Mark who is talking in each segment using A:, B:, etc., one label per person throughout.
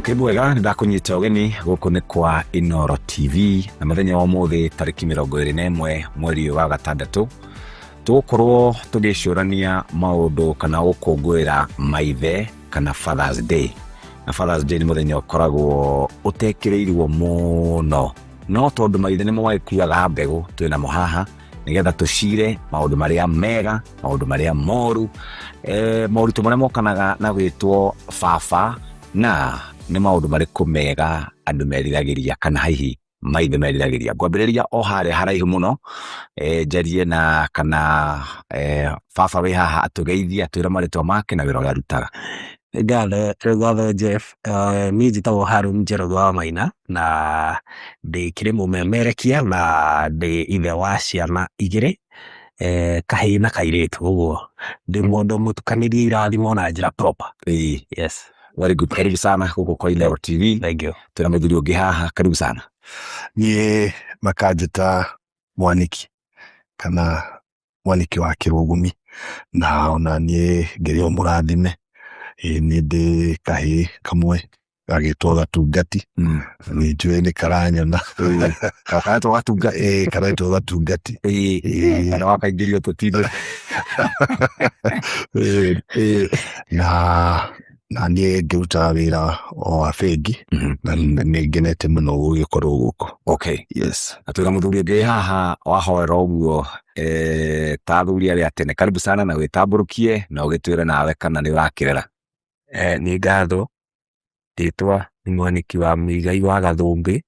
A: Kibwega ndakunyita ugeni guku ni kwa Inoro TV na muthenya wa muthi tariki 21 mweri wa gatandatu tugukorwo tugicurania maundu kana gukungwira maithe kana Father's Day. Na Father's Day ni muthenya ukoragwo utekireirio muno no tondu maithe ni mwaikuaga mbegu twina muhaha nigetha tucire maundu maria mega maundu maria moru mauritu maria mokanaga na gwitwo baba na ni maundu mariku mega andu meriragiria kana hihi maithe meriragiria. Ngwambiriria o hare haraihu muno njarie na kana baba wi haha atugeithia atwira maritwa make na wira uria arutaga.
B: Ngatho Jeff, ni njitagwo Harun Njoroge wa Maina na ndi kiri mumemerekia na ndi ithe wa ciana igiri kahii na kairitu uguo ndi mundu mutukanirie irathimo na njira proper.
A: Yes, very good. Karibu sana huko kwa Inoro TV.
B: Thank you.
A: Tuna muthuri ungi haha, karibu sana.
C: Ni makanjita Mwaniki kana Mwaniki wa Kirugumi na ona ni ngerio murathime ni ndi kahii kamwe gagitwo Gatungati ni njue ni karanyona
A: Kakaitwo Gatungati
C: karaitwo Gatungati
A: kana wakaingirio tutindo
C: na ni ngiruta wira o wa bengi na ni ngenete muno gugikorwo guku.
A: Okay,
C: yes.
A: Atwira muthuri ungi haha wahoera uguo ta athuri aria tene, karibu sana na witamburukie na ugitwira nawe kana ni urakirera.
B: Ni ngatho nditwa ni Mwaniki wa Muigai wa Gathumbi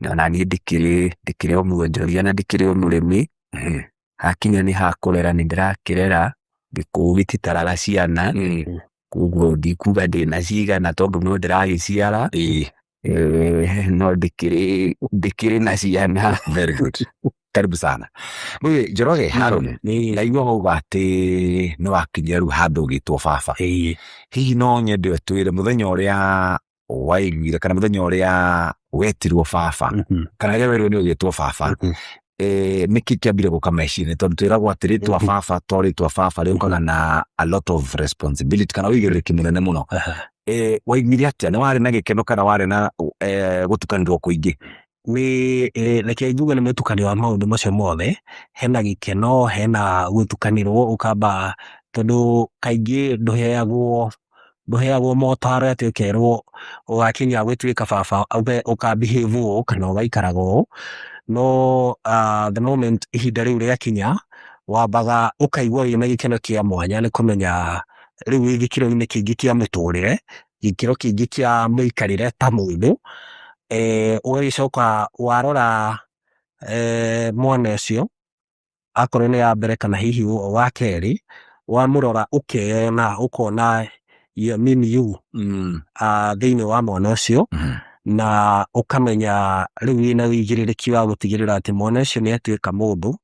B: na ni ndikire omwonjoria na ndikire omurimi hakinya ni hakurera ni ndirakirera ngikugititaraga ciana kuguo ndikuga ndina cigana tondu no ndiragiciara no ndikire na ciana.
A: Very good. Karibu sana. Mwe Njoroge Harun ni naigua gauga ati no wakinya riu handu gitwo baba. Hihi no nyende twire muthenya uria waiguire kana muthenya uria wetirwo baba kana ria werwo ni ugitwo baba niki kiambire gukamecini tondu twiragwo atiritwa baba toritwa baba riukaga na a lot of responsibility kana wigiriki munene muno. Waiguire atia? Ni wari na gikeno kana wari na gutukanirwo kuingi?
B: Ni reke njuge ni mutukanio wa maundu macio mothe, hena gikeno hena gutukanirwo ukamba tondu kaingi nduheagwo motaro ati ukerwo ugakinya gwituika baba ukabehave kana ugaikaraga no the moment ihinda riu riakinya wambaga ukaigua wina gikeno kia mwanya ni kumenya riu gikiro-ini kingi kia muturire gikiro kingi kia muikarire ta mundu ugicoka warora mwana ucio akorwo ni ya mbere kana hihi wa keri wamurora ukena ukona mini you thiini wa mwana ucio na ukamenya riu ina wigiririki wa gutigirira ati mwana ucio ni atuika mundu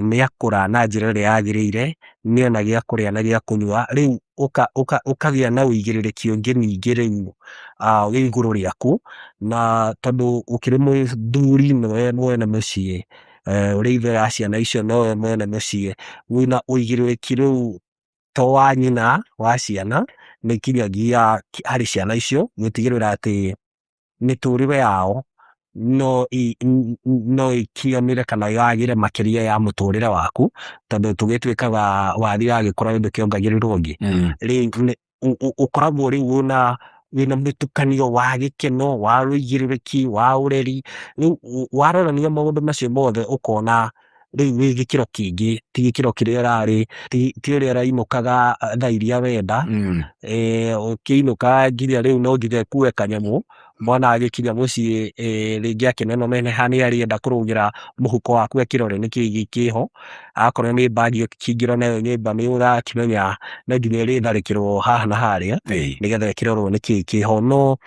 B: ni akura na njira iria yagiriire ni ona gia kuria na gia kunyua riu ukagia na wigiririki ungi ningi riu wi iguru riaku na tondu ukiri muthuri mwene mucii uri ithe wa ciana icio no mwene mucii wina uigiririki riu to wa nyina wa ciana ni kinyagia hari ciana icio gutigirira ati miturire yao no ikionire kana yagire makiria ya muturire waku tondu tugitwikaga wathi agikora indu kiongagirirwo ngi riu ukoragwo riu wina mitukanio wa gikeno wa ruigiririki wa ureri riu warorania maundu macio mothe ukona riu wi gikiro kingi ti gikiro kiria urari ti uria uraimukaga thaa iria wenda ukiinuka nginya riu no nginya kuwe kanyamu mwana agikinya mucii ringi akineno meneha ni arienda kurungira muhuko waku ekirore ni kigi kiho akorwo ni bagi kingiro nayo nyimba ni urakimenya na nginya ritharikirwo haha na haria nigetha ekirorwo ni kigi kiho no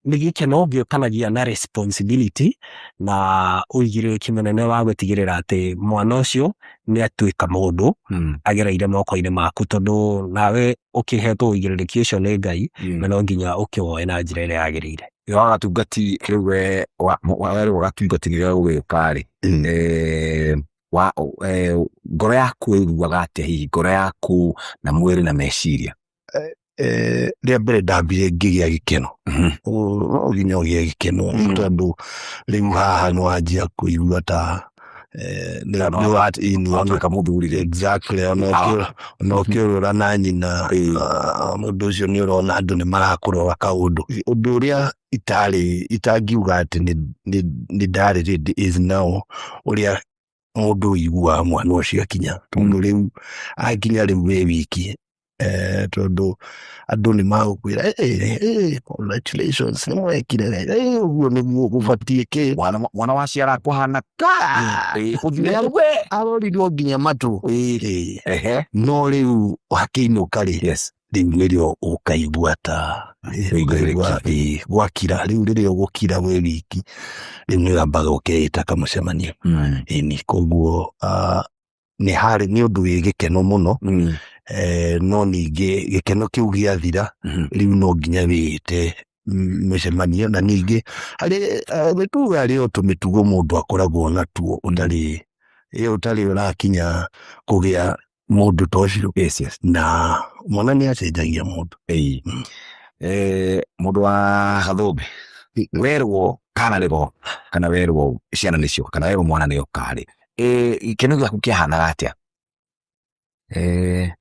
B: ni gikeno giukanagia na responsibility na uigiriki munene wa gutigirira ati mwana ucio ni atuika mundu agereire moko-ini maku tondu nawe ukihetwo uigiriki ucio ni Ngai na no nginya ukiwoe na njira iria yagiriire.
A: Yo gatungati riu wa gatungati giga gwikari ngoro yaku iguaga atia hihi ngoro yaku na mwiri na meciria?
C: rĩa mbere ndambire ngĩgĩa gĩkeno no nginya ũgĩe gĩkeno tondũ rĩu haha nĩwanjia kũigua ta
A: nĩwatuĩka mũthuri
C: exactly ona ũkĩũrora na nyina mũndũ ũcio nĩũrona andũ nĩmarakũrora kaũndũ ũndũ ũrĩa itangiuga atĩ nĩndarĩ ready is now ũrĩa mũndũ ũiguaga mwana ũcio akinya tondũ rĩu akinya rĩu wĩ wiki tondũ andũ nĩmagũkwĩra congratulations nĩmwekire ũguo nĩguo gũbatiĩ kĩ
A: mwana waciara kũhana
C: arorirwo nginya matũ no rĩu wakĩinũka rĩ rĩu nĩrĩo ũkaigua ta gwakira rĩu rĩrĩa ũgũkira wĩ wiki rĩu nĩwambaga ũkeĩta kamũcemanio ĩni koguo nĩ ũndũ wĩ gĩkeno mũno no ningĩ gĩkeno kĩu gĩathira rĩu no nginya wĩĩte mĩcemanio na ningĩ mĩtugo arĩ o tũmĩtugo mũndũ akoragwo natuo ũtarĩ ũrakinya kũgĩa mũndũ ta ũcio na mwana nĩacenjagia mũndũ
A: mũndũ wa Gathũmbĩ werwo kana nĩgo kana werwo ciana nĩcio kana werwo mwana nĩoka rĩ gĩkeno gĩaku kĩahanaga atĩa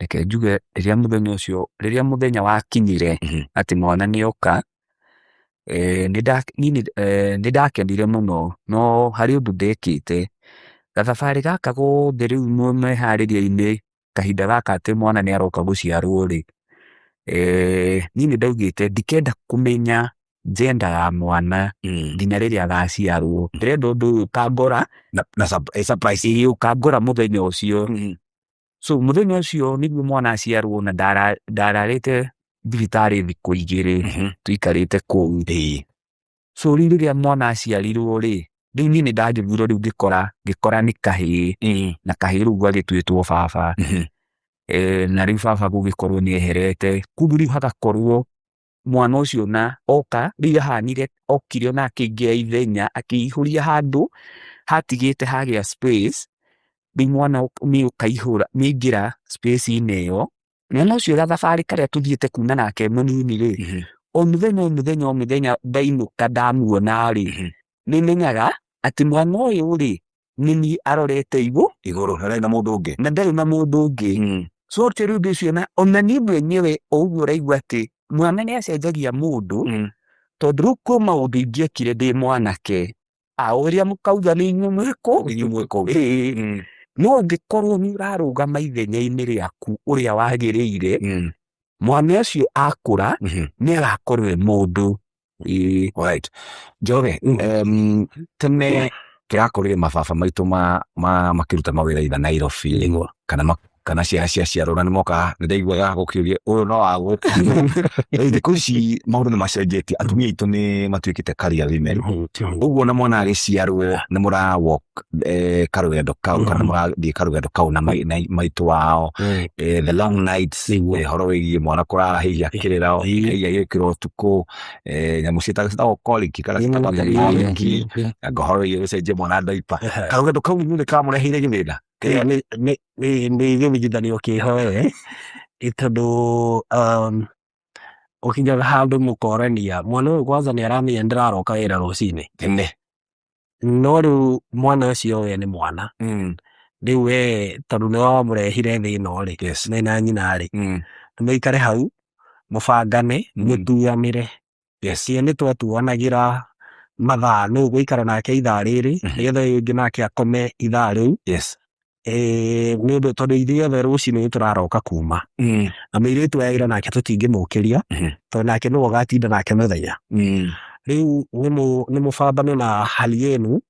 D: reke njuge rĩrĩa mũthenya wakinyire atĩ mwana nĩoka nĩndakenire mũno no harĩ ũndũ ndekĩte gathabarĩ gaka gothe rĩu meharĩria-inĩ kahinda gaka atĩ mwana nĩaroka gũciarwo rĩ niĩ nĩndaugĩte ndikenda kũmenya gender ya mwana nginya rĩrĩa agaciarwo ndĩrenda ũndũ ũyũ ũkangora
A: na surprise
D: ũkangora mũthenya ũcio so mũthenya ũcio nĩguo mwana aciarwo na ndararĩte thibitarĩ thikũ 2 tuikarĩte kũu so rĩrĩa mwana aciarirwo rĩ rĩu niĩ nĩndanjiguire rĩu ngĩkora nĩ kahĩĩ na kahĩĩ rĩu gagĩtuĩtwo baba na rĩu baba gũgĩkorwo nĩeherete koguo rĩu hagakorwo mwana ũcio na oka rĩu ahanire okire na akĩingĩra ithenya akĩihũria handũ hatigĩte hagĩa space rĩu mwana nĩaingĩra space-inĩ ĩyo mwana ũcio gathabarĩ karĩa tũthiĩte kuna nake mũnini rĩ o mũthenya ndainũka ndamuona rĩ nĩmenyaga atĩ mwana ũyũ rĩ nĩniĩ arorete igũrũ na ndarĩ na mũndũ ũngĩ so rĩu ndĩciona ona niĩ mwenyewe o ũguo ũraigua atĩ mwana nĩacenjagia mũndũ tondũ rĩu kwĩ maũndũ ingĩekire ndĩ mwanake ũrĩa mũkauga nĩ inyuĩ mwĩkũ no ũngĩkorwo nĩũrarũgama ithenya-inĩ rĩaku ũrĩa wagĩrĩire mwana ũcio akũra nĩagakorwo mũndũ
A: right Njoroge tene kĩrakorire mababa maitũ makĩruta mawĩra itha Nairobi kana ciaciarwo na nĩmoka nĩndaiguaga gũkĩũria ũyũ no wagũ thikũ ici maũndũ nĩmacenjetie atumia aitũ nĩmatuĩkĩte career women ũguo na mwana agĩciarwo nĩmũra walk karũgendo kau kana mũrathiĩ karũgendo kau na maitũ wao the long nights horo wĩgiĩ mwana kũrara hihi akĩrĩra hihi agĩkĩra ũtukũ nyamũ ciĩtagwo colic kana ngahoro gũcenjia mwana diaper karũgendo kau nĩkamũreheire gĩthĩna
B: nĩ gĩthigithanio kĩho tondũ ũkinyaga handũ mũkorania mwana ũyũ kwanza nĩaramenya ndĩraroka wĩra rũcinĩ no rĩu mwana ũcio we nĩ mwana rĩu we tondũ nĩwamũrehire thĩna rĩ mena nyina rĩ nĩmaikare hau mũbangane mũtuanĩre cie nĩtwatuanagĩra mathaa nũ gũikara nake ithaa rĩrĩ nĩgetha ũyũ ũngĩ nake akome ithaa rĩu nĩũndũ tondũ ithuothe rũcinĩ nĩtũraroka kuma na mũirĩtu wagĩra nake tũtingĩmũkĩria tondũ nake nĩwe ũgatinda nake mũthenya rĩu nĩ mũbambane na hali yenu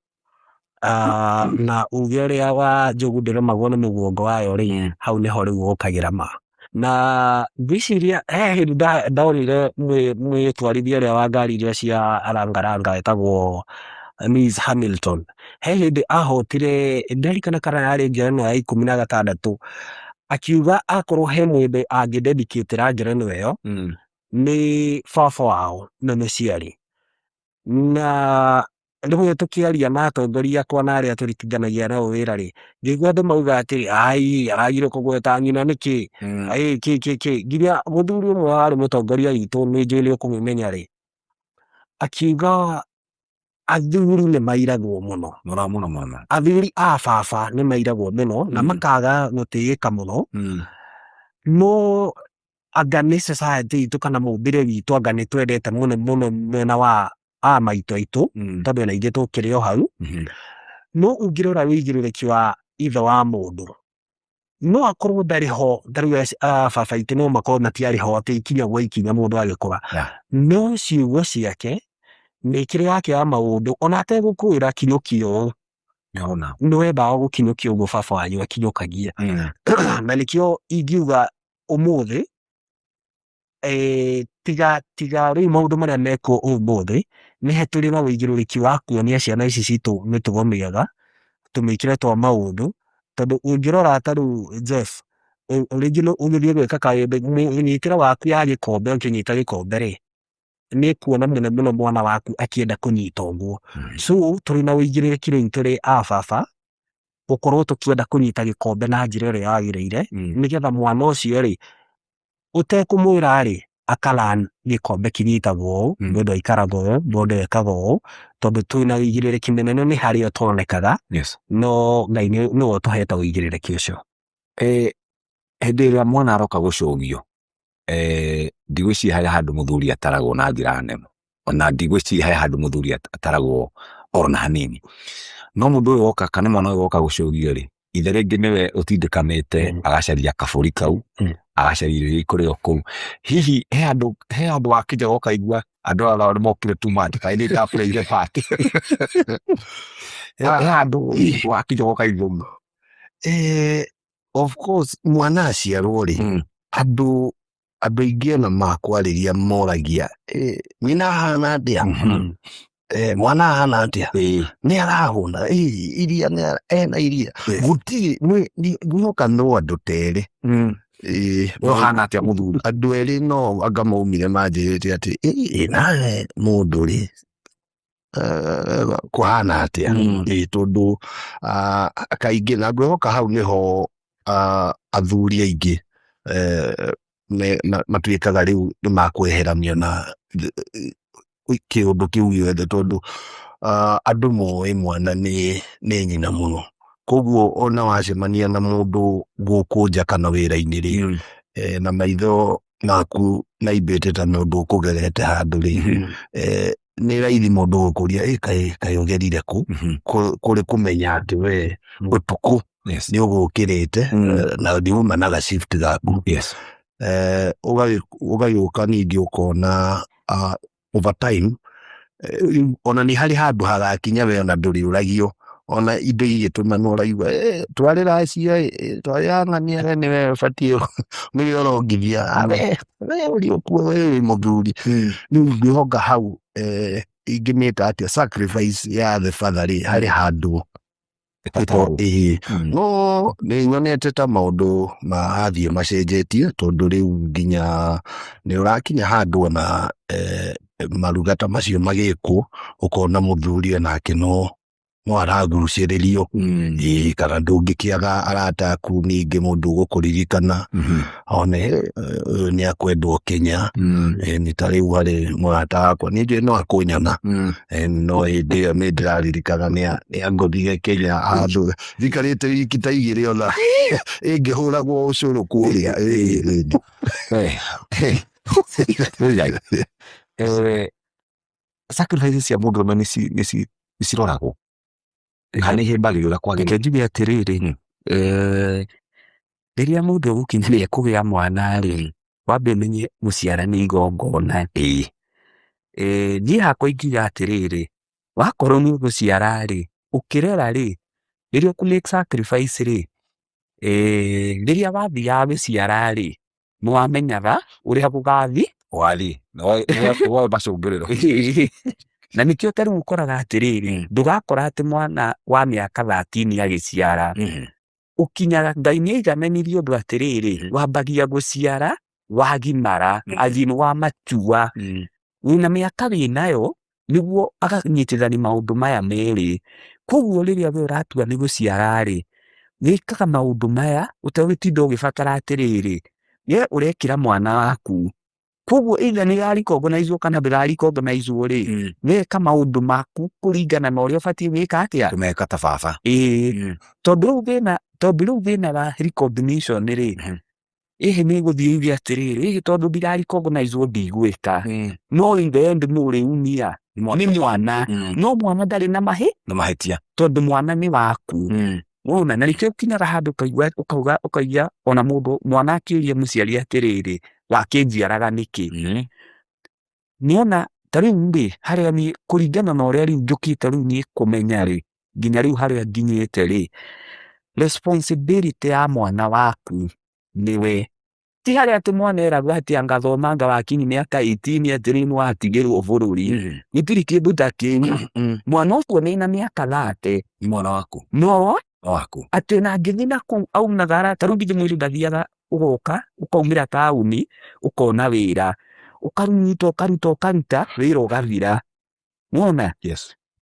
B: na uge ũrĩa wa njogu ndĩrũmagwo nĩ mũguongo wayo rĩ hau nĩho rĩu ũkagĩra ma na ngwĩciria hĩndĩ ndonire mwĩtwarithia ũrĩa wa ngari iria cia arangaranga etagwo Miss Hamilton he hĩndĩ ahotire ndarikana kana yarĩ ngerenwa ya 16 akiuga akorwo he mũndũ angĩdedicatĩra ngerenwa ĩyo nĩ baba wao na mũciari na rĩmwe tũkĩaria na atongoria akwa na arĩa tũrutithanagia nao wĩra rĩ, ngĩigua andũ mauga atĩrĩ aragire kũgweta ng'ina nĩkĩ nginya mũthuri ũmwe warĩ mũtongoria witũ nĩ njũĩ nĩ ũkũmũmenya rĩ, akiuga athuri nĩ mairagwo mũno, athuri a baba nĩ mairagwo mũno na makaga gũtĩĩka mũno, no anga nĩ society itũ kana mũmbĩre witũ anga nĩ twendete mũno mwena wa maitũ aitũ tondũ ona ithuĩ tũkĩrĩ o hau, no ũngĩrora wĩigĩrĩrĩki wa ithe wa mũndũ no akorwo ndarĩ ho, baba aitũ no makorwo matiarĩ ho atĩ ikinya gwa ikinya mũndũ agĩkũra, no ciugo ciake mĩkĩre yake ya maũndũ ona ategũkwĩra kinyũkia ũũ nĩ wendaga gũkinyũkia ũguo baba wanyu akinyũkagia, na nĩkĩo ingiuga ũmũthĩ tiga rĩu maũndũ marĩa mekwo ũmũthĩ nĩ tũrĩ na wĩigĩrĩrĩki wa kuonia ciana ici citũ mĩtugo mĩega, tũmĩkĩre twa maũndũ, tondũ ũngĩrora ta rĩu Jeff rĩngĩ ũgĩthiĩ gwĩka kaũndũ mũnyitĩre waku ya gĩkombe ũkĩnyita gĩkombe rĩ, nĩ kuona mũno mwana waku akĩenda kũnyita ũguo, so tũrĩ na wĩigĩrĩrĩki rĩu tũrĩ a baba gũkorwo tũkĩenda kũnyita gĩkombe na njĩra ĩrĩa yagĩrĩire, nĩgetha mwana ũcio rĩ ũtekũmwĩra rĩ aka-learn gĩkombe kĩnyitagwo ũũ, mũndũ aikaraga ũũ, mũndũ ekaga ũũ, tondũ twĩna wĩigĩrĩrĩki mũnene nĩ harĩa tuonekaga, no Ngai nĩwe ũtũhete wĩigĩrĩrĩki ũcio.
A: Hĩndĩ ĩrĩa mwana aroka gũcũgio, ndigwĩciria harĩ handũ mũthuri ataragwo na njĩra nene, ona ndigwĩciria harĩ handũ mũthuri ataragwo ona hanini, no mũndũ ũyũ woka kana mwana ũyũ woka gũcũgio rĩ, ithe rĩngĩ nĩwe ũtindĩkanĩte agacaria kabũri kau, agacaria irio ikũrĩa o kũu, hihi he handũ wakĩnja ũkaigua andũ aya nĩ mokire tu kaĩ nĩ ndabũrĩire party, he handũ wakĩnja ũkaigua
C: of course mwana aciarwo rĩ, andũ aingĩ ona makwarĩria moragia nyina ahana atĩa, mwana ahana atĩa, nĩ arahũna, iria ena iria, gũtirĩ gwĩhoka no andũ terĩ,
A: no hana atĩa mũthuri,
C: andũ erĩ no anga maumire manjĩrĩte atĩ nawe mũndũ rĩ kũhana atĩa, tondũ kaingĩ na ngwĩhoka hau nĩho athuri aingĩ matuĩkaga rĩu nĩ makweheranio na kĩũndũ kĩu gĩothe, tondũ andũ moĩ mwana nĩ nyina mũno, koguo ona wacemania na mũndũ gũkũ nja kana wĩra-inĩ rĩ, na maitho maku maimbĩte ta mũndũ ũkũgerete handũ rĩ, nĩ raithi mũndũ gũkũria kaĩ ũgerire kũ, kũrĩ kũmenya atĩ we ũtukũ nĩ ũgũkĩrĩte na ndiuma na ga-shift gaku, ũgagĩũka ningĩ ũkona over time ona nĩ harĩ handũ hagakinya we ona ndũrĩũragio, ona indo igĩtũma n'ũraigua twarĩra cia twarĩra ng'ania nĩwe ũbatiĩ nĩwe ũrongithia we ũrĩ ũkuo we mũthuri, rĩu ngwĩhoka hau ingĩmĩta atĩa sacrifice ya the father rĩ harĩ handũ no nĩ nyonete ta maũndũ mathiĩ macenjetie, tondũ rĩu nginya nĩ ũrakinya handũ ona maruga ta macio magĩkwo ũkona mũthuri onake no aragucĩrĩrio, kana ndũngĩkĩaga arata aku ningĩ mũndũ ũgũkũririkana one nĩ akwendwo Kenya, nĩ ta rĩu harĩ mũrata wakwa nĩ njũĩ no akũnyona, no hĩndĩ ĩyo nĩ ndĩraririkana nĩ angũthire Kenya handũ thikarĩte wiki ta igĩrĩ ona ĩngĩhũragwo ũcũrũ kũrĩa
A: sacrifices cia mũndũrũme nĩ ciroragwo kana ihĩmbagĩrĩra kwagĩrĩra.
D: Njuge atĩrĩrĩ, rĩrĩa mũndũ egũkinyĩria kũgĩa mwana rĩ, wambe ũmenye gũciara nĩ igongona. Niĩ hakwa ingiuga atĩrĩrĩ, wakorwo nĩ ũgũciara rĩ, ũkĩrera rĩ, rĩrĩa ũkũ make sacrifice rĩ, rĩrĩa wathiaga gũciara rĩ, nĩ wamenyaga ũrĩa gũgathiĩ
A: wathiĩ woe macũngĩrĩro.
D: Na nĩkĩo ta rĩu ũkoraga atĩrĩrĩ, ndũgakora atĩ mwana wa mĩaka 13 agĩciara, ũkinyaga Ngai nĩ aigananirie ũndũ atĩrĩrĩ, wambagia gũciara wagimara, as in wamatua, wĩna mĩaka wĩnayo niguo aganyitithania maundu maya meri. Koguo riria we uratua ni guciara ri, wikaga maundu maya utegutinda ugibatara atiriri, we urekira mwana waku. Koguo either ni recognize kana ndira recognize ri, weka maundu maku kuringana na uria ubati wika atia
A: tumeka ta baba.
D: Tondu riu thina wa recognition ri, ni guthii uge atiriri, tondu ndira recognize ndigwika, no in the end no uriumia ni mwana, no mwana ndari na
A: mahitia,
D: tondu mwana ni waku. Wona na nikio kinyaga handu ukauga ona mundu mwana akiuria muciari atiriri wakinjiaraga niki. Niona ta riu ri haria ni kuringana na uria riu njukite riu ni kumenya ri, nginya riu haria nginyite ri, responsibility ya mwana waku niwe. Ti haria ati mwana eragwo ati angathoma anga wakinyi miaka 18 atiri ni watigirwo bururi, gitiri kindu ta kiu. Mwana ucio nina miaka 30
A: ni mwana waku,
D: no
A: waku
D: ati na ngithi na ku aunaga ara ta riu ngithi mwiri ndathiaga ugoka ukaumira tauni ukona wira ukaruta wira ugathira. Wona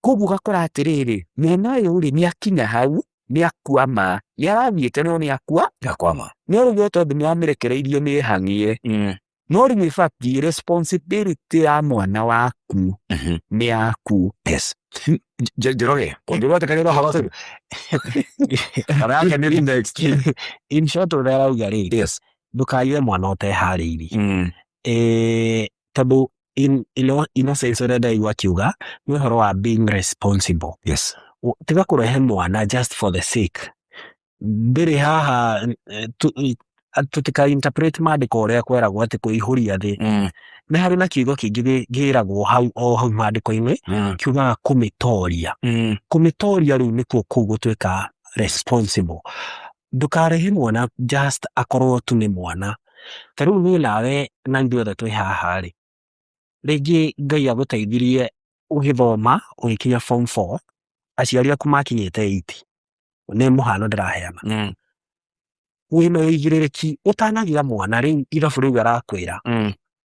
D: koguo ugakora atiriri mwana uyu ri ni akinya hau ni akwama, ni arathiite no ni akwama, no riu tondu ni wamirekereirio ni hang'ie. No riu ibati responsibility ya mwana waku ni yaku.
A: Njoroge undurote kaniro hawa arake ni next.
B: In short uria arauga ri, ndukaiwe mwana utehariirie. Tondu innocence uria ndaigua akiuga ni uhoro wa being responsible. Tiga kurehe mwana just for the sake. Ndiri haha tutika interpret maandiko uria kweragwo ati kuihuria thi. Ni hari na kiugo kingi giragwo hau maandiko-ini kiugaga kumitoria. Kumitoria riu nikuo kuu gutwika responsible. Ndukarehe mwana just akorwo tu ni mwana. Ta riu ni nawe na ithuothe twi haha ri, ringi Ngai aguteithirie ugithoma ugikinya form 4, aciari aku makinyite 8, ni muhano ndiraheana, wina uigiririki utanagia mwana riu ithabu riu arakwira,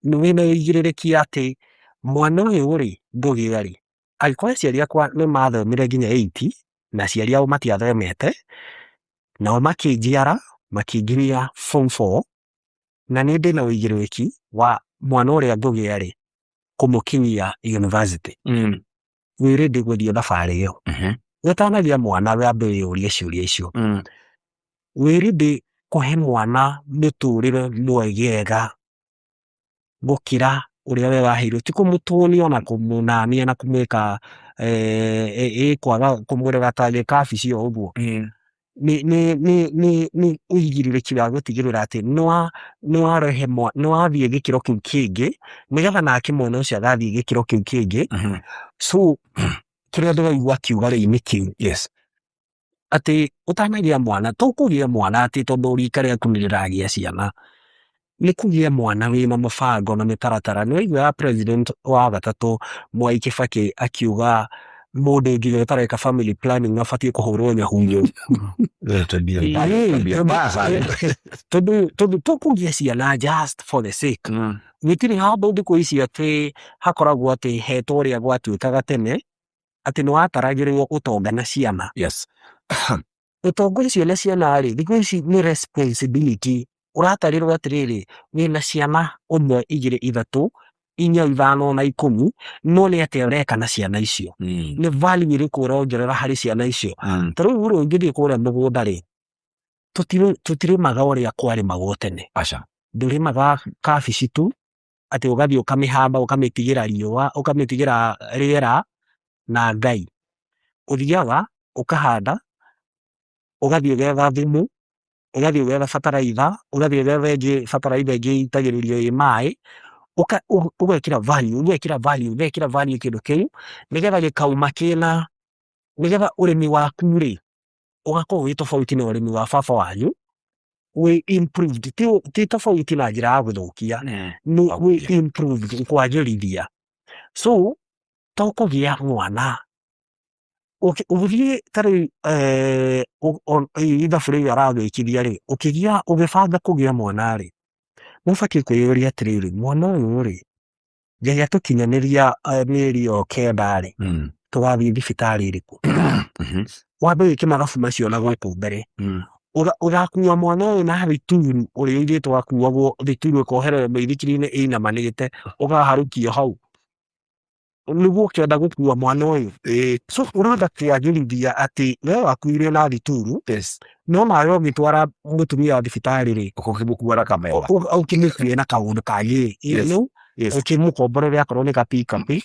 B: wina uigiririki ati mwana uyu ri ngugia ri, angĩkorwo aciari akwa ni mathomire nginya 8 na aciari ao matiathomete nao makinjiara makingiria form 4, na ni ndina uigiriki wa mwana uria ngugia ri kumukinyia university, wire ndigwithio thabari iyo. Utanagia mwana wambe wiyurie ciuria icio, wire ndi kuhe mwana miturire mwegega gukira uria we waheirwo, ti kumutunia na kumunania na kumwika kwaga kumwira ta kabici o uguo. Ni uigirĩrĩki wa gutigĩrĩra atĩ nĩ wathiĩ gĩkĩro kĩu kĩngĩ nĩgetha nake mwana ũcio agathiĩ gĩkĩro kĩu kĩngĩ. So kĩrĩa ndĩraigua akiuga rĩu nĩ kĩu, atĩ ũtanagĩa mwana to kũgĩa mwana atĩ tondũ rika rĩaku nĩ rĩragĩa ciana, nĩ kũgĩa mwana wĩna mũbango na mĩtaratara. Nĩ waiguaga president wa gatatũ Mwai Kibaki akiuga mũndũ nginya ũtareka family planning abatiĩ kũhũrwo nyahunyo. Tondũ tũkũgĩa ciana just for the sake. Gũtirĩ handũ thikũ ici atĩ hakoragwo atĩ hetwo ũrĩa gwatuĩkaga tene atĩ nĩ wataragĩrĩrwo ũtonga na ciana. Ũtonga ũcio na ciana rĩ, thikũ ici nĩ responsibility. Ũratarĩrwo atĩrĩrĩ, wĩna ciana 1, 2, 3, 4, 5 na 10, no nĩ atĩa ũreka na ciana icio, nĩ value ĩrĩkũ ũrongerera harĩ ciana icio. Ta rĩu ũngĩthiĩ kũrĩa mũgũnda rĩ, tũtirĩmaga ũrĩa kwarĩmagwo tene. Ndũrĩmaga kabici tu atĩ ũgathiĩ ũkamĩhamba ũkamĩtigĩra riũa ũkamĩtigĩra rĩera na Ngai. Ũthiaga ũkahanda, ũgathiĩ ũgetha thumu, ũgathiĩ ũgetha bataraitha, ũgathiĩ ũgetha bataraitha ĩngĩ itagĩrĩrio ĩ maĩ, ũgekĩra value kĩndũ kĩu nĩgetha gĩkauma kĩna, nĩgetha ũrĩmi waku rĩ ũgakorwo wĩ tofauti na ũrĩmi wa baba wanyu, wĩ improved, ti tofauti na njĩra ya gũthũkia, wĩ improved kwagĩrithia. So to kũgĩa mwana ũgĩthiĩ ta rĩu ithabu rĩu aragwĩkithia rĩ, ũgĩbanga kũgĩa mwana rĩ, nĩ ũbatiĩ kwĩyũria atĩrĩrĩ, mwana ũyũ rĩ Ngai atukinyaniria mĩeri yo kenda rĩ tũgathiĩ thibitarĩ ĩrĩkũ wambe wĩke mathabu macio na gũkũ mbere ũgakua mwana ũyũ na thituru ũrĩa airĩtu akuagwo thituru ĩkohererwo mũithikiri-inĩ ĩinamanĩte ũkaharũkio hau nĩguo ũkĩenda gũkua mwana ũyũ so ũrenda kũagĩrithia atĩ we wakuire na thituru no nawe ũgĩtwara mũtumia thibitarĩ rĩ
A: ũkĩmũkua kamera
B: ũkĩmũkue na kaũndũ kagĩ rĩu ũkĩmũkomborere akorwo nĩ kapikapi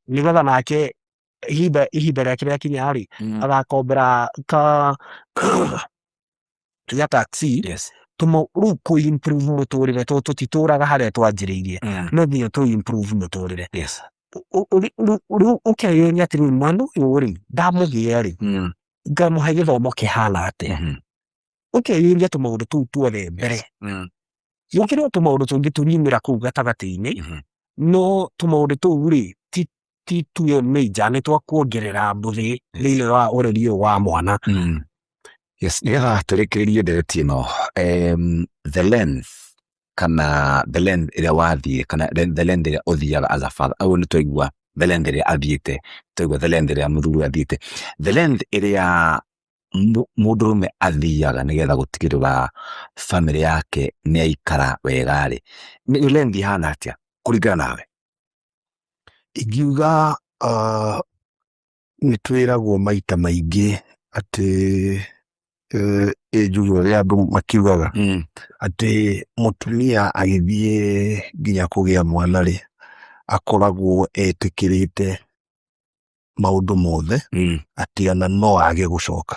B: nĩgetha nake ihinda rĩake rĩakinya rĩ agakombera ya taxi rĩu kũ-improve mũtũrĩre tũtitũraga harĩa twanjĩrĩirie no nginya tũ-improve mũtũrĩre rĩu ũkeyũria atĩrĩrĩ mwana ũyũ rĩ ndamũgĩa rĩ ngamũhe gĩthomo kĩhana atĩa ũkeyũria tũmaũndũ tũu tuothe mbere gũkĩrĩ tũmaũndũ tũngĩ tũriumĩra kũu gatagatĩ-inĩ no tũmaũndũ tũu rĩ ti tuo major nĩ twakuongerera mbũthĩ thĩinĩ wa ũreri ũyũ wa mwana
A: nĩgetha tũrĩkĩrĩrie ndereti ĩno the length ĩrĩa wathiĩ kana the length ĩrĩa ũthiaga as a father au nĩ twaigua the length ĩrĩa athiĩte twaigua the length ĩrĩa mũthuri athiĩte the length ĩrĩa mũndũrũme athiaga nĩgetha gũtigĩrĩra famĩlĩ yake nĩ aikara wega rĩ nĩ length ihana atĩa kũringana nawe
C: ingiuga nĩ twĩragwo maita maingĩ atĩ njuge ũrĩa andũ makiugaga atĩ mũtumia agĩthiĩ nginya kũgĩa mwana rĩ akoragwo etĩkĩrĩte maũndũ mothe atĩ ana no age gũcoka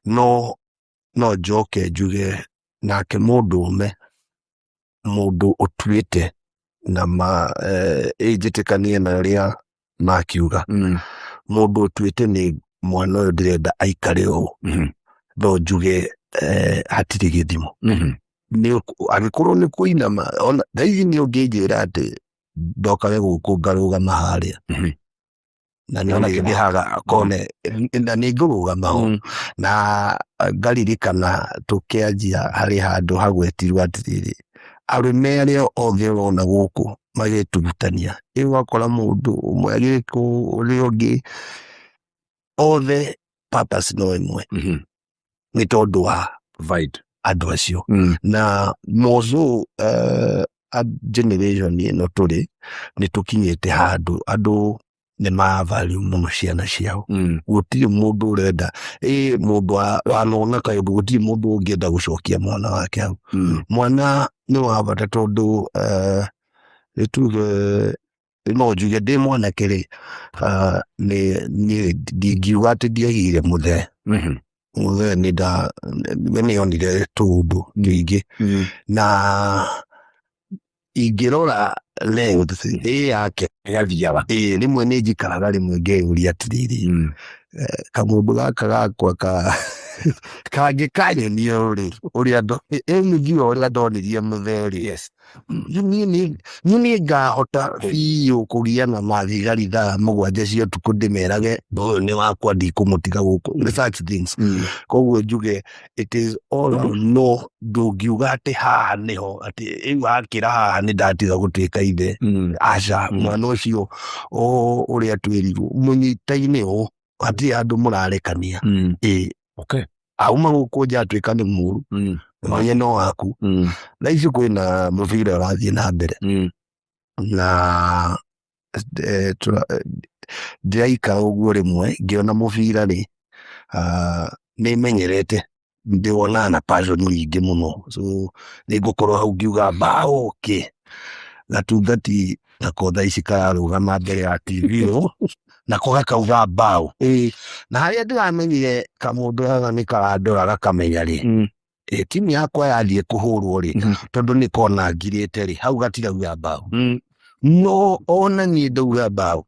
C: no njoke njuge nake mũndũrũme mũndũ ũtuĩte na ĩnjĩtĩkanie na rĩrĩa makiuga mũndũ ũtuĩte nĩ mwana ũyũ ndĩrenda aikare ũũ no njuge hatirĩ gĩthimo angĩkorwo nĩ kũinama thaici nĩ ũngĩnjĩra atĩ ndokage gũkũ ngarũgama harĩa na nĩgĩthiaga kone na nĩ ngũrũgama ho na ngaririkana tũkĩanjia harĩ handũ hagwetirwo atĩrĩrĩ arũme arĩa othe ũrona gũkũ magĩtũrutania rĩu wakora mũndũ ũmwe agĩkũ ũrĩa ũngĩ othe purpose no ĩmwe nĩ tondũ wa andũ acio na mozo generation ĩno tũrĩ nĩ tũkinyĩte handũ andũ nĩ ma-value mũno ciana ciao gũtirĩ mũndũ ũrenda mũndũ wanona kaũndũ gũtirĩ mũndũ ũngĩenda gũcokia mwana wake hau mwana nĩ wa bata tondũ nĩ tuge no njuge ndĩ mwanake rĩ ndingiuga atĩ ndiagĩire mũthee nĩonire tũũndũ tũingĩ na ingĩrora length yake
A: yathiaga
C: rĩmwe nĩ njikaraga rĩmwe ngeyũria atĩrĩrĩ kamũndũ gaka gakwa kangĩkanyonia ũrĩa ũrĩa ndonirie mũthee niĩ ngahota biũ kũgia na mathigari thaa mũgwanja cia ũtukũ ndĩmerage ũyũ nĩ wakwa ndikũmũtiga gũkũ such things koguo njuge it is all no ndũngiuga atĩ haha nĩho atĩ rĩu akĩra haha nĩ ndatiga gũtuĩka ithe aca mwana ũcio ũrĩa twĩrirwo mũnyita-inĩ ũũ hatirĩ andũ mũrarekania auma gũkũ nja atuĩka nĩ mũru mwenye no waku na icio kwĩna mũbira ũrathiĩ na mbere na ndĩraikara ũguo rĩmwe ngĩona mũbira rĩ nĩ menyerete ndĩwonaga na passion nyingĩ mũno so nĩ ngũkorwo hau ngiuga mbaũ gatungati nako thaa ici kararũgama mbere ya TV nako gakauga mbaũ na harĩa ndĩramenyire kamũndũ gaka nĩ karandora gakamenya rĩ timu yakwa yathiĩ kũhũrwo rĩ tondũ nĩ kona ngirĩte rĩ hau gatirauga mbaũ no ona niĩ ndauga mbaũ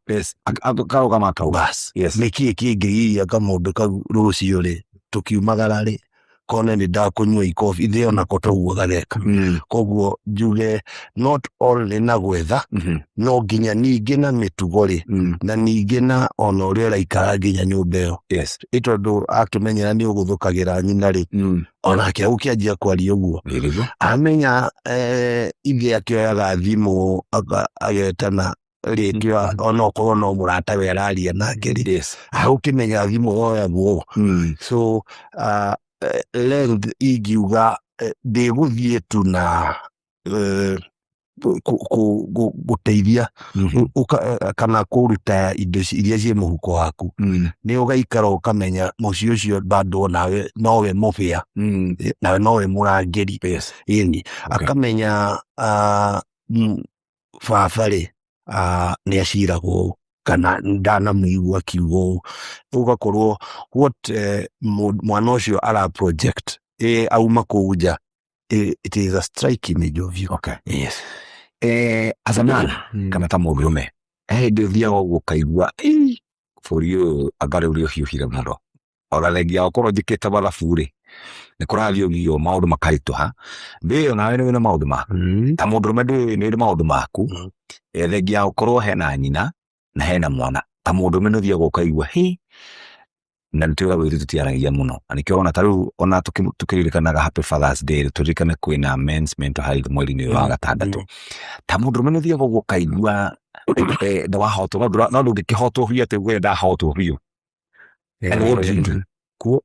A: karũgama kau
C: nĩkĩĩ kĩngĩgiria kamũndũ kau rũciũ rĩ tũkiumagara rĩ kone nĩ ndakũnyua ikobi thĩ ona kotoguo gatheka koguo njuge not all nĩ na gwetha no nginya ningĩ na mĩtugo-rĩ na ningĩ na ona ũrĩa ũraikara nginya nyũmba ĩyo ĩ tondũ akĩmenyera nĩ ũgũthũkagĩra nyina-rĩ onake agũkĩanjia kwaria ũguo amenya ithe akĩoyaga thimũ agetana rĩngĩ onokorwo no mũratawe araria nake-rĩ agũkĩmenya thimũ yoyagwo so length ingiuga ndĩgũthiĩ tu na gũteithia kana kũruta indo iria ciĩ mũhuko waku nĩ ũgaikara ũkamenya mũciĩ ũcio bado nawe nowe mũbĩa nawe nowe mũrangĩri ĩni akamenya baba-rĩ nĩ aciragwo kana ndanamũigua akiuga ũũ ũgakorwo what mwana ũcio ara project auma kũu nja it is a striking image of you.
A: As a man kana ta mũndũrũme hĩndĩ ũthiaga ũguo ũkaigua bũrũri ũyũ anga rĩu ũhiũhire mũno ona thengia wakorwo njĩkĩte mathabu-rĩ nĩ kũrathiĩ ũgio maũndũ makaritũha ndĩ onawe nĩ wĩna maũndũ maku ta mũndũrũme ndĩ nĩ wĩna maũndũ maku thengia gũkorwo hena nyina na hena mwana ta mũndũrũme nĩ ũthiaga ũkaigua na nĩtũĩga wĩirĩtu tutiaragia mũno na nĩkĩo ona ta rĩu ona tũkĩririkanaga Happy Father's Day tũririkane kwĩna Men's Mental Health mweri-inĩ wa gatandatũ ta mũndũrũme nĩ ũthiaga ũguo ũkaigua ndawahotwo no ndũngĩkĩhotwo biũ atĩ we ndahotwo biũ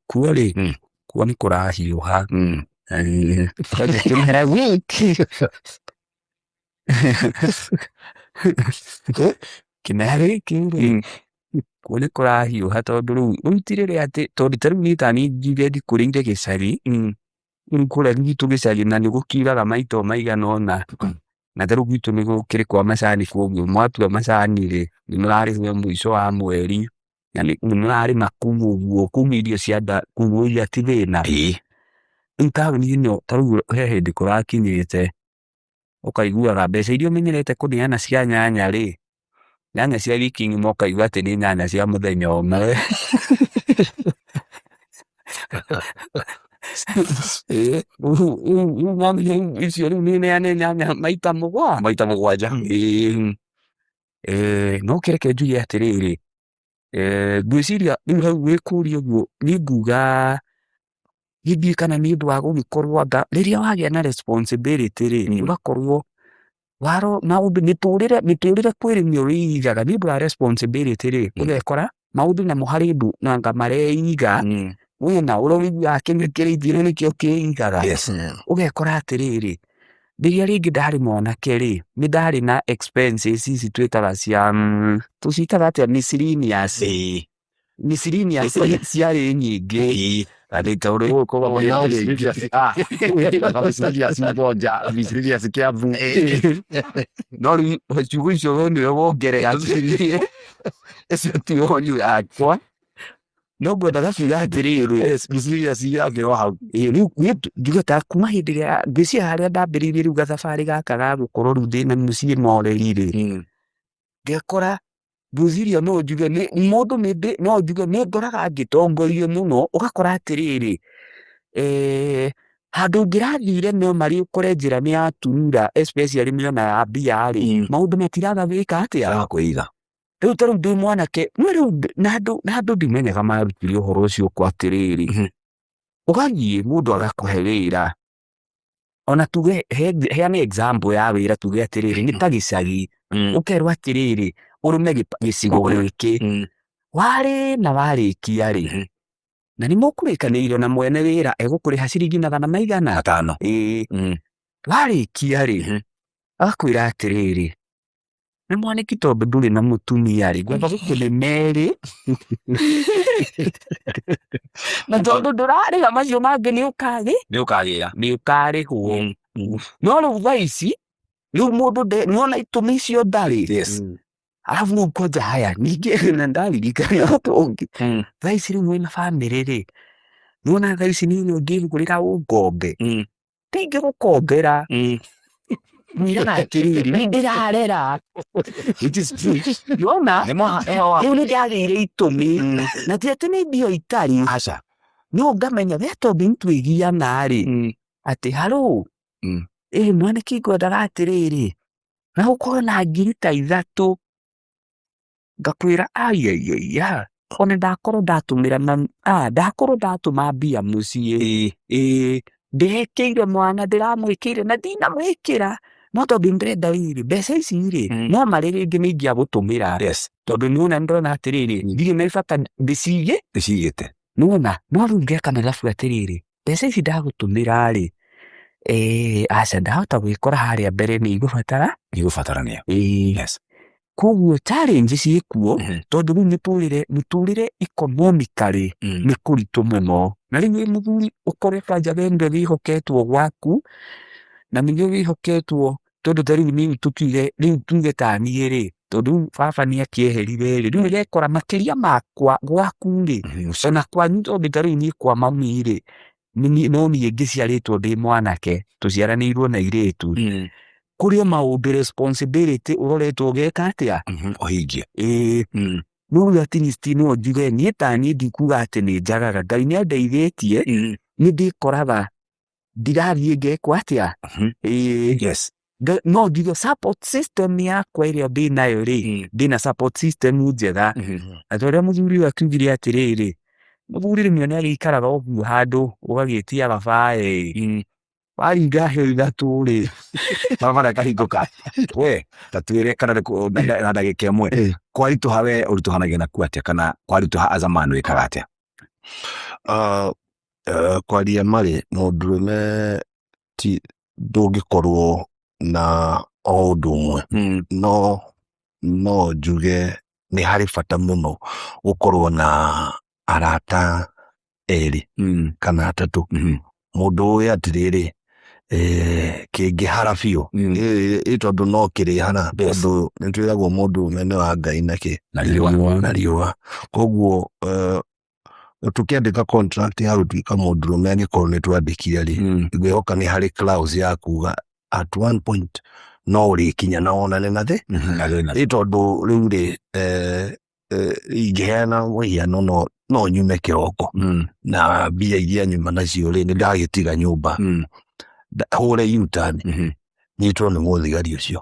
D: kuo-rĩ kuo nĩ kũrahiũha kĩmera wiki kĩmera gĩkĩ-rĩ kuo nĩ kũrahiũha tondũ rĩu ti rĩrĩa atĩ tondũ ta rĩu niĩ ta niĩ njuge ndikũrĩire gĩcagi rĩu kũrĩa gwitũ gĩcagi na nĩgũkiuraga maita maigana ũna na ta rĩu gwitũ nĩgũkĩrĩ kwa macani kuoguo mwatua macani-rĩ nĩmũrarĩhwo mũico wa mweri na nĩmũrarĩma kũu ũguo kuma irio ciamba kũu iria ti thĩna rĩu taũni ĩno ta rĩu he hĩndĩ kũrakinyĩte ũkaiguaga mbeca iria ũmenyerete kũneana cia nyanya-rĩ nyanya cia wiki ng'ima ũkaigua atĩ nĩ nyanya cia mũthenya ũmwe icio rĩu nĩ neane nyanya maita mũgwanja no kĩreke njuge atĩrĩrĩ ngwĩciria rĩu hau wĩkũria ũguo nĩ nguga gĩthiĩ kana nĩ ũndũ wa gũgĩkorwo anga rĩrĩa wagĩa na responsibility-rĩ ũgakorwo waro maũndũ mĩtũrĩre kwĩrĩmio wĩigaga nĩ ũndũ wa responsibility-rĩ ũgekora maũndũ namo harĩ ndũ nanga mareiga wĩna ũroigua kĩmĩkĩrĩithio nĩkĩo kĩigaga ũgekora atĩrĩrĩ rĩrĩa rĩngĩ ndarĩ mwanake-rĩ nĩ ndarĩ na expenses ici twĩtaga cia tũcitaga atĩa miscellaneous ciarĩ nyingĩ Adita ule kwa no chiuisho wewe gere asili ese tionyu akwa no goda figa tiriri misiri siya wa riu ndigata kuma hindi ya ngisi haria ndambiririe riu gathabari gaka ga gukorwo riu ndina muciĩ moreri-rĩ ngekora Buziria no njuge nĩ mũndũ no njuge nĩ ngoraga ngĩtongorio mũno ũgakora atĩrĩrĩ handũ ngĩrathire no marĩ ũkore njĩra nĩ yaturura especially mĩena ya mbia-rĩ maũndũ matiraga wĩka atĩa
A: kũiga
D: rĩu ta rĩu ndĩ mwanake na andũ ndimenyaga marutire ũhoro ũcio kwa atĩrĩrĩ ũgathiĩ mũndũ agakũhe wĩra ona tuge heana example ya wĩra tuge atĩrĩrĩ nĩ ta gĩcagi ũkerwo atĩrĩrĩ ũrũme gĩcigo gĩkĩ warĩ na warĩkia-rĩ na nĩ mũkũrĩkanĩire na mwene wĩra egũkũrĩha ciringi magana maigana 5 warĩkia-rĩ agakwĩra atĩrĩrĩ nĩ mwanĩki tondũ ndũrĩ na mũtumia-rĩ ngwamba gũkũne merĩ na tondũ ndũrarĩha macio mangĩ nĩ ũkarĩhwo no rĩu thaa ici rĩu mũndũ nĩwona itũmi icio ndarĩ alafu koja haya ningĩ na ndaririkana ũngĩ thaa ici rĩu wĩna bamĩrĩ-rĩ nĩwona thaa ici niĩ ũngĩgũrĩra ũngombe tingĩ gũkombera nĩraga atĩrĩrĩ nĩndĩrarera nĩwona rĩu nĩndagĩire itũmi na ti atĩ nĩ mbia itarĩ no ngamenya weto bintwigiana ri ati haro mwanake ngwendaga atiriri na ukorwo na ngiri ta 3 ngakwira aiaiaia ona ndakorwo ndatumira ndakorwo ndatuma mbia mucii ndihekeire mwana ndiramwikire na ndinamwikira no tondu ndirenda riri mbeca ici ri no mari ringi ningiagutumira tondu niwona ndona atiriri ndirĩ na bata ndicigite niwona no riu ngeka mathabu atiriri mbeca ici ndagutumira ri aca ndahota gwikora haria mbere ni
A: igubatarania
D: koguo challenge ciikuo tondu riu miturire economically ni kuritu muno na riu muthuri ukore kanja wende wihoketwo gwaku na nĩguo wĩhoketwo tondu ta rĩu niĩ tuge ta niĩ rĩ tondu baba nĩ akĩeherire rĩ rĩu ũgekora makĩria makwa gwaku rĩ ona kwanyu tondu ta rĩu niĩ kwa mami rĩ no niĩ ngĩciarĩtwo ndĩ mwanake tũciaranĩirwo na airĩtu kũrĩ maũndũ responsibility ũroretwo ũgeka atĩa
A: ũhingie
D: no rĩu at least no njuge niĩ ta niĩ ndikuga atĩ nĩ njagaga Ngai nĩ andeithĩtie nĩ ndĩkoraga ndirathiĩ ngekwo atĩa no njuge support system yakwa ĩrĩa ndĩ nayo rĩ ndĩna support system njega atĩ ũrĩa mũthuri ũyũ akiugire atĩrĩrĩ mũthuri rĩmwe nĩ agĩikaraga ũguo handũ ũgagĩtia baba waringa heo 3 rĩ
A: baba ndakahingũka we tatwĩre kana na ndagĩka ĩmwe kwaritũha we ũritũhanagia naku atĩa kana kwaritũha as a man wĩkaga atĩa
C: kwaria marĩ mũndũrũme ti ndũngĩkorwo na o ũndũ ũmwe no njuge nĩ harĩ bata mũno gũkorwo na arata erĩ kana atatũ mũndũ ũyũ atĩrĩrĩ kĩngĩhara biũ tondũ no kĩrĩhara tondũ nĩtwĩragwo mũndũrũme nĩ wa Ngai na riũa koguo tukiandika contract ya gũtuĩka mũndũrũme angĩkorwo nĩ twandĩkire rĩ ngwĩhoka nĩ harĩ clause ya kuga at one point no ũrĩkinya na onane na thĩ tondũ rĩu rĩ ingĩheana mũhiano no nyume kĩroko na mbia iria nyuma nacio rĩ nĩ ndagĩtiga nyũmba hũre U-turn nyitwo nĩ mũthigari ũcio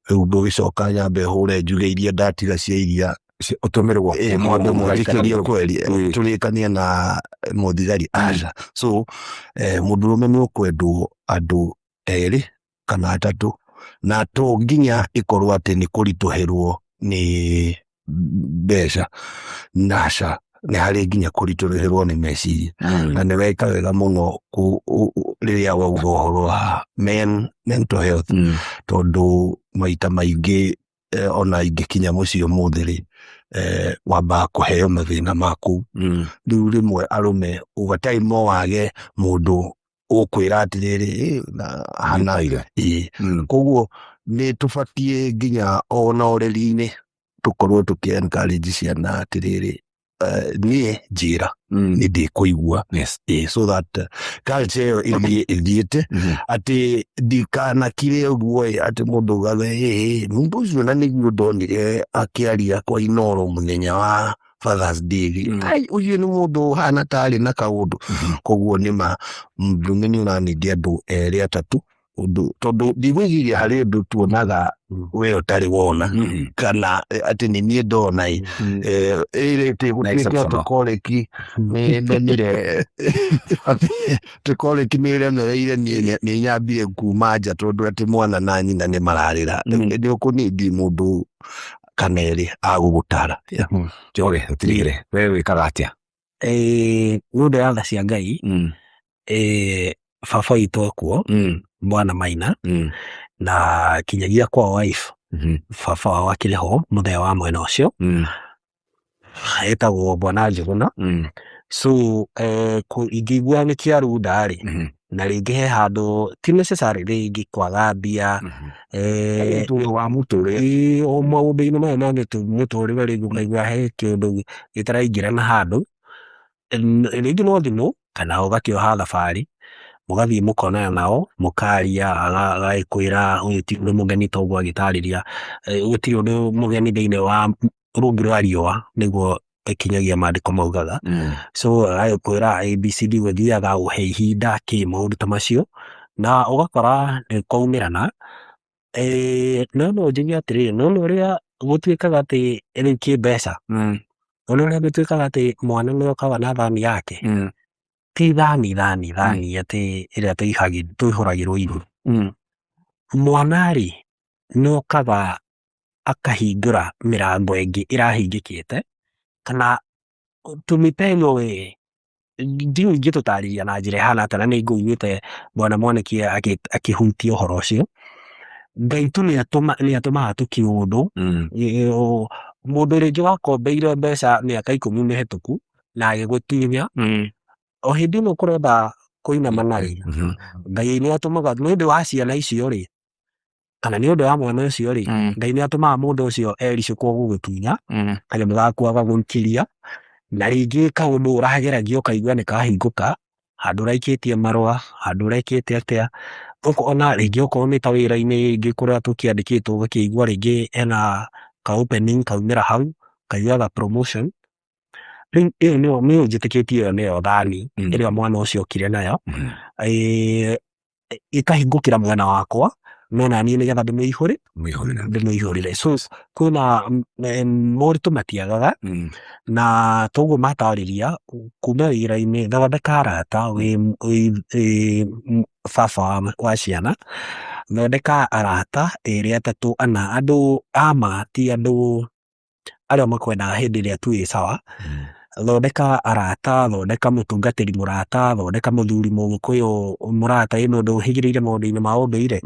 C: rĩu ndũgĩcoka nyambe hũre njuge iria ndatiga cia iria
A: ũtũmĩrwo
C: mwambe mũthikĩrie kweri tũrĩkanie na mũthigari aca so mũndũrũme nĩ ũkwendwo andũ erĩ kana atatũ na to nginya ĩkorwo atĩ nĩ kũritũhĩrwo nĩ mbeca naca nĩ harĩ nginya kũritũhĩrwo nĩ meciria na nĩ weka wega mũno rĩrĩa wauga ũhoro wa mental health tondũ maita maingĩ ona ingĩkinya mũciĩ ũmũthĩ rĩ wambaga kũheo mathĩna maku rĩu rĩmwe arũme ũgataimo wage mũndũ ũkwĩra atĩrĩrĩ hana koguo nĩ tũbatiĩ nginya ona ũreri-inĩ tũkorwo tũkĩ-encourage ciana atĩrĩrĩ niĩ njĩra nĩ ndĩkũigua so that culture ĩyo ĩthiĩte atĩ ndikanakire ũguo atĩ mũndũ ugathe mũndũ ũcio na nĩguo ndonire akĩaria kwa Inooro mũthenya wa Father's Day ũyũ nĩ mũndũ ũhana tarĩ na kaũndũ koguo nĩma mũndũrũme nĩ ũranĩdia andũ erĩ atatũ tondũ ndigwĩciria harĩ ũndũ tuonaga we ũtarĩ wona kana atĩ nĩ niĩ ndona ĩrĩte gũtuĩka tũkoreki nĩmenire tũkoreki nĩremereire nĩ nyambire kuma nja tondũ atĩ mwana na nyina nĩ mararĩra nĩ ũkũnindi mũndũ kana erĩ agũgũtara
A: Njoge ũtirigĩre we wĩkaga atĩa
B: nĩ ũndũ ya tha cia Ngai baba witũ akuo Bwana Maina na kinyagia kwa wife baba wao akĩrĩ ho mũthenya wa mwena ũcio etagwo Bwana Njuguna so ingĩigua nĩ kĩaru ndarĩ na rĩngĩ he handũ ti necessary rĩngĩ kwaga mbia
A: wa mũtũrĩre
B: o maũndũ-inĩ maya ma mũtũrĩre rĩngĩ ũkaigua he kĩũndũ gĩtaraingĩra na handũ rĩngĩ no thimũ kana ũgakĩoha thabarĩ mũgathiĩ mũkonana nao mũkaria agagĩkwĩra ũyũ ti ũndũ mũgeni toguo agĩtarĩria gũtirĩ ũndũ mũgeni thĩinĩ wa rungu rwa riũa nĩguo ikinyagia maandiko maugaga so kwira ABCD guthiaga uhe ihinda maundu ta macio na ugakora kwaumirana no njuge atiriri no uria gutwikaga ati riu kimbeca no uria gutwikaga ati mwana niokaga na thani yake ti thani ati iria twihuragirwo irio mwana-ri niokaga akahingura mirango ingi irahingikite kana tumitenyo ndiũ ingĩtũtarĩria na njĩra ihana atĩa na nĩngũiguĩte Bwana Mwaniki akĩhutia ũhoro ũcio. Ngai tu nĩatũmaga tũkĩũndũ mũndũ rĩngĩ wakombeire mbeca mĩaka 10 mĩhĩtũku na agĩgũtinia o hĩndĩ ĩno kũrenda kũinama narĩ Ngai nĩatũmaga nĩũndũ wa ciana icio-rĩ kana nĩũndũ wa mwana ũcio-rĩ Ngai nĩatũmaga mũndũ ũcio ericũkwo gũgũkinya kanyamũ gaku agagũikiria na rĩngĩ kaũndũ ũrageragio ukaigua nĩkahingũka handũ ũraikĩtie marũa handũ ũrekĩte atĩa ona rĩngĩ okorwo nĩ ta wĩra-inĩ rĩngĩ kũrĩa tũkĩandĩkĩtwo ũgakĩigua rĩngĩ hena ka opening kaumĩra hau kaigua ga promotion rĩu ĩyo nĩyo njĩtĩkĩtie ĩyo nĩyo thani ĩrĩa mwana ũcio okire nayo ĩkahingũkĩra mwena wakwa no naniĩ nĩgetha ndĩmĩihũrĩre so kwĩna moritũ matiagaga na toguo matarĩria kuma wĩra-inĩ thondeka arata wĩ baba wa ciana thondeka arata erĩ atatũ ana andũ ama ti andũ arĩa makwendaga hĩndĩ ĩrĩa twĩ sawa thondeka arata thondeka mũtungatĩri mũrata thondeka mũthuri mũgĩkũyũ mũrata ĩno ndũhĩgĩrĩire maũndũ-inĩ ma ũndũire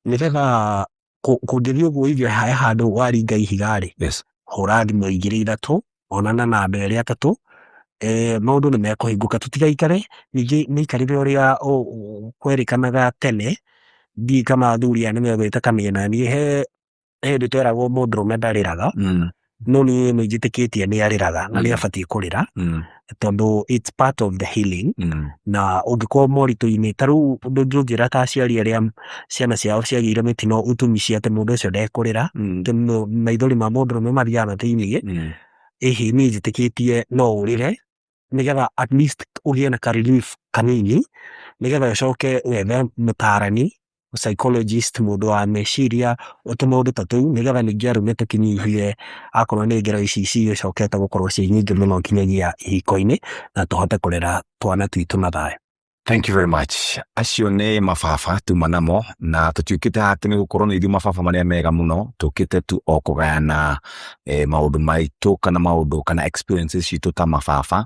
B: nĩgetha kũngĩthiĩ ũguo ithuĩ he handũ waringa ihiga-rĩ hũra thimũ 2-3 onana na andũ 2-3 maũndũ nĩmekũhingũka tũtigaikare ningĩ mĩikarĩre ũrĩa kwerĩkanaga tene ndiũĩ kana athuri aya nĩmegwĩtĩka naniĩ he hĩndĩ tweragwo mũndũrũme ndarĩraga no niĩ nĩnjĩtĩkĩtie nĩarĩraga na nĩabatiĩ kũrĩra tondũ it's part of the healing na ũngĩkorwo moritũ-inĩ ta rĩu ndũngĩra ta aciari arĩa ciana ciao ciagĩire mĩtino utumia atĩ mũndũ ũcio ndekũrĩra maithori ma mũndũrũme mathiaga thĩinĩ ĩhĩ niĩ njĩtĩkĩtie no ũrĩre nĩgetha at least ũgĩe na ka relief kanini nĩgetha ũcoke wethe mũtarani psychologist mũndũ wa meciria maũndũ ta tũu nĩgetha ningĩ arũme tũkĩnyihie akorwo nĩ ngero ici cigĩcokete gũkorwo ciĩ nyingĩ mũno nginyagia ihiko-inĩ na tũhote kũrera twana twitũ na thayũ.
A: Thank you very much. Acio nĩ mababa tuma namo na tũtiũkĩte atĩ nĩgũkorwo nĩ ithuĩ mababa marĩa mega mũno tũkĩte tu o kũgayana maũndũ maitũ kana maũndũ kana experiences citũ ta mababa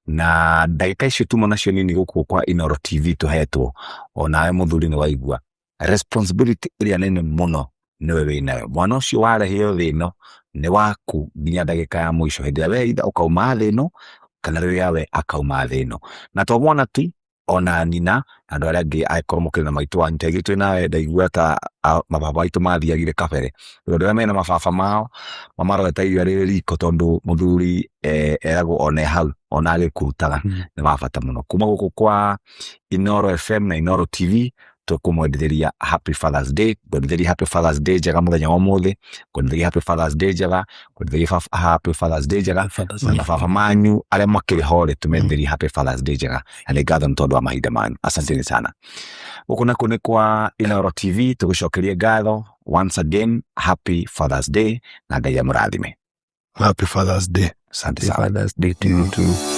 A: na ndagĩka icio tuma nacio nini gũkũ kwa Inooro TV tũhetwo onawe mũthuri nĩwaigua responsibility ĩrĩa nene mũno nĩwe wĩnayo mwana ũcio wareheo thĩ ĩno nĩ waku nginya ndagĩka ya mũico hĩndĩ ĩrĩa we either ũkauma thĩ ĩno kana rĩrĩa we akauma thĩ ĩno na to mwana tu ona nina andũ arĩa angĩ angĩkorwo mũkĩrĩ na maitũ wanyu taigĩ twĩ nawe ndaigua ta mababa aitũ mathiagire kabere tondũ arĩa mena mababa mao mamaroreta iria rĩrĩ riko tondũ mũthuri eragwo one hau ona agĩkũrutaga nĩ wa bata mũno kuma gũkũ kwa Inooro FM na Inooro TV tũkũmwendithĩria happy Father's Day kwendithĩria happy Father's Day njega mũthenya wa ũmũthĩ kwendithĩria happy Father's Day njega kwendithĩria happy Father's Day njega na mababa manyu arĩa makĩrĩ ho-rĩ tũmendithĩrie happy Father's Day njega na nĩ ngatho nĩ tondũ wa mahinda manyu asanteni sana gũkũ nakuo nĩ kwa Inooro TV tũgũcokerie ngatho once again happy Father's Day na Ngai amũrathime.
C: Happy Father's Day.
A: Asante sana.
D: Father's Day to you too.